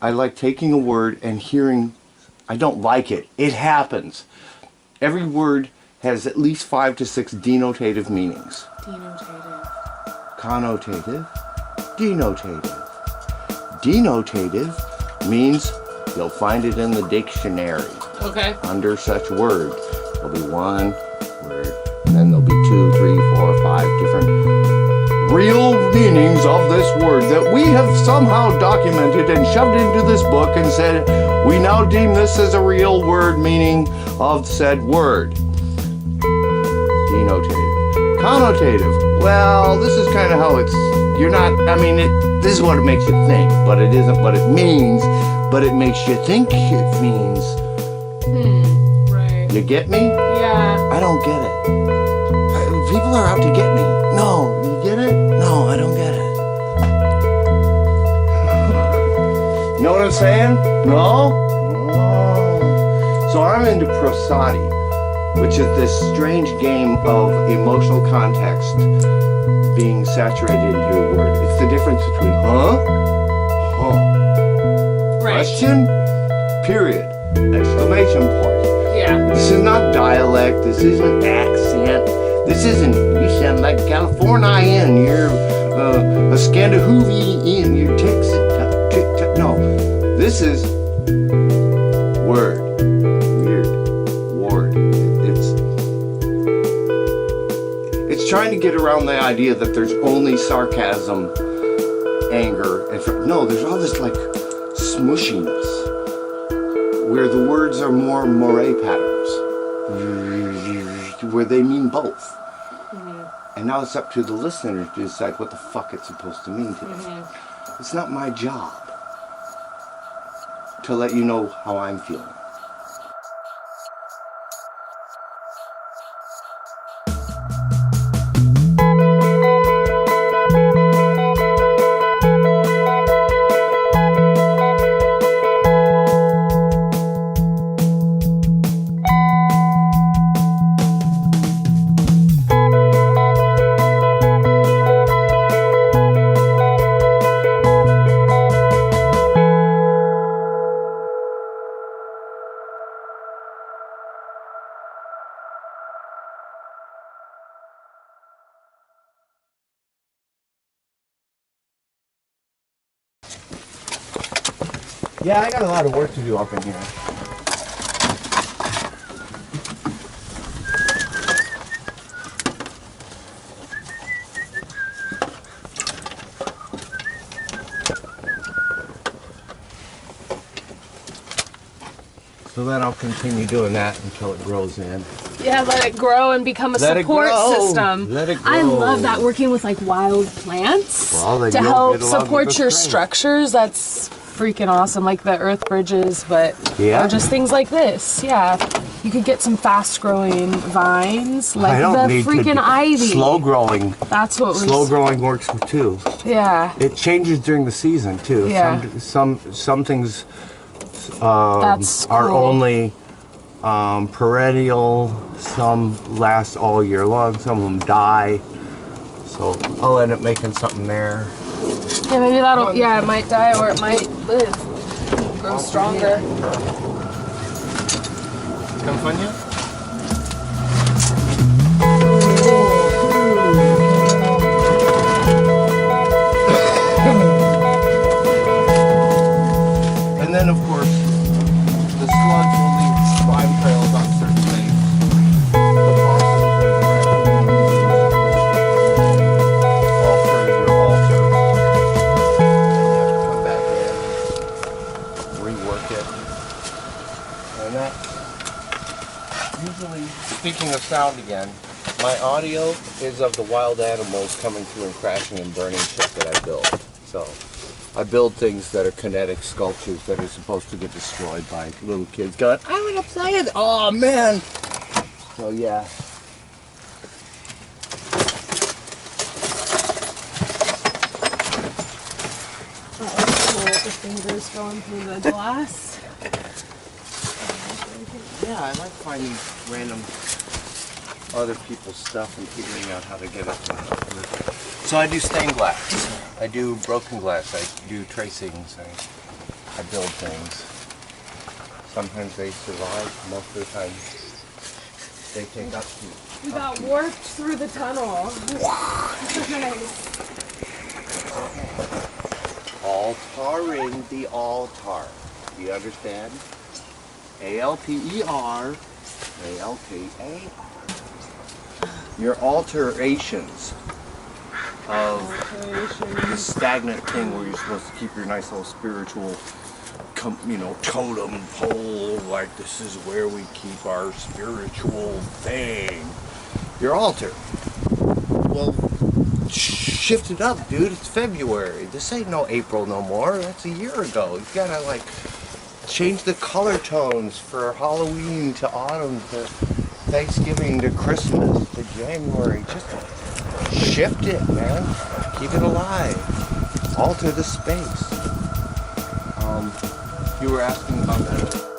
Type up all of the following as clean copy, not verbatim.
I like taking a word and hearing, I don't like it. It happens. Every word has at least 5 to 6 denotative meanings. Denotative. Connotative. Denotative. Denotative means you'll find it in the dictionary. Okay. Under such word. There'll be one word, and then there'll be 2, 3, 4, 5 different real meanings of this word that we have somehow documented and shoved into this book and said, we now deem this as a real word meaning of said word. Denotative. Connotative. Well, this is kind of how it's, you're not, I mean, this is what it makes you think, but it isn't what it means, but it makes you think it means. Right. You get me? Yeah. I don't get it. People are out to get me. No, you get it? No, I don't get it. You know what I'm saying? No? So I'm into Prosody, which is this strange game of emotional context being saturated into a word. It's the difference between Right. question, period, exclamation point. Yeah. This is not dialect, this isn't accent, this isn't, you sound like a Californian, you're a Scandinavian, you're Texas, no. This is word, weird, word. It's trying to get around the idea that there's only sarcasm, anger, and no, there's all this like smushiness, where the words are more moire patterns, where they mean both. And now it's up to the listener to decide what the fuck it's supposed to mean today. It's not my job to let you know how I'm feeling. Yeah, I got a lot of work to do up in here. So then I'll continue doing that until it grows in. Yeah, let it grow and become a support system. Let it grow. I love that, working with like wild plants to help support your structures. That's freaking awesome, like the earth bridges, but or just things like this. Yeah, you could get some fast growing vines like the freaking ivy. Slow growing. That's what slow growing works too. Yeah. It changes during the season too. Yeah. Some things That's cool. are only perennial. Some last all year long. Some of them die. So I'll end up making something there. Yeah, maybe that'll, it might die or it might live, grow stronger. Come fun yet? And then of course, the slugs will leave slime trails on certain things. Speaking of sound again, my audio is of the wild animals coming through and crashing and burning shit that I build. So I build things that are kinetic sculptures that are supposed to get destroyed by little kids going, I went upside. Oh man. So yeah. That was cool with the fingers going through the glass. Yeah, I like finding random other people's stuff and figuring out how to get it to work. So I do stained glass, I do broken glass, I do tracings. I build things. Sometimes they survive, most of the time they take up to. We got warped through the tunnel. Nice. Altaring the altar. Do you understand? A-L-T-E-R, A-L-T-A-R. Your alterations of the stagnant thing where you're supposed to keep your nice little spiritual, totem pole, like this is where we keep our spiritual thing. Your altar. Well, shift it up, dude. It's February. This ain't no April no more. That's a year ago. You gotta change the color tones for Halloween to autumn to Thanksgiving to Christmas to January. Just shift it, man. Keep it alive. Alter the space. You were asking about that.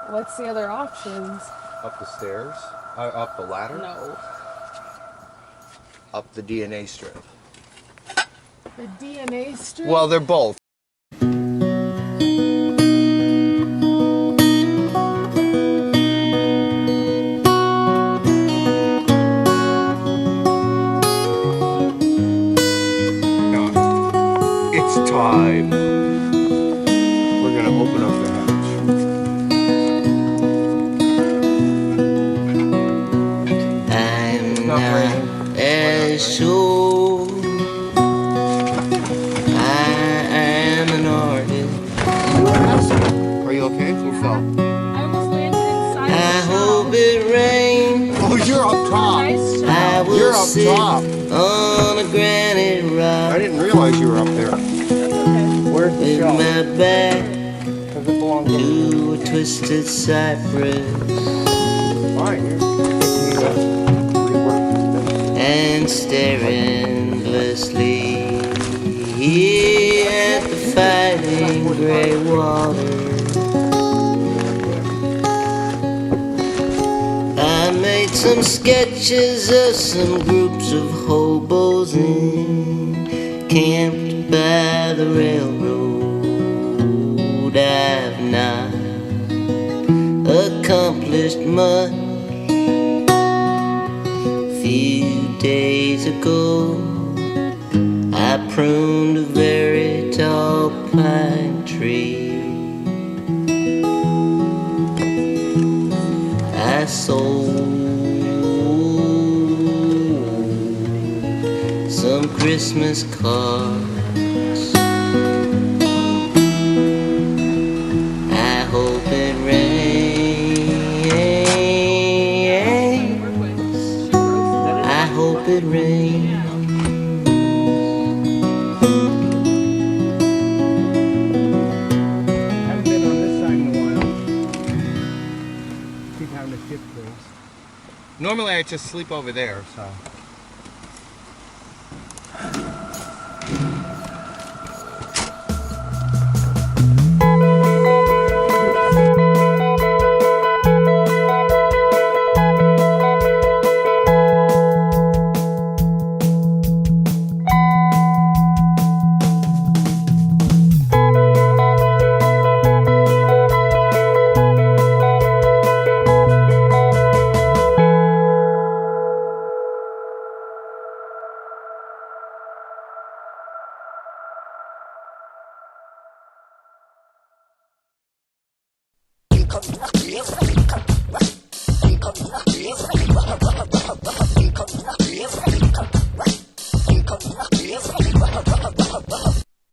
What's the other options? Up the stairs? Up the ladder? No. Up the DNA strip. The DNA strip? Well, they're both. It's time. We're going to open up the hatch. So I am an artist. Are you okay? Who fell? I almost landed inside I hope it rains. Oh, you're up top. Nice job. I will You're up sit top. on a granite rock. I didn't realize you were up there. Where's the with shell? my back Does it belong to to a twisted cypress Fine, and stare endlessly at the fighting gray water. I made some sketches of some groups of hobos camped by the railroad. I've not accomplished much. Few days ago, I pruned a very tall pine tree. I sold some Christmas cards. I hope it rains. I hope it rains. Haven't been on this side in a while. Keep having to shift things. Normally I just sleep over there, so.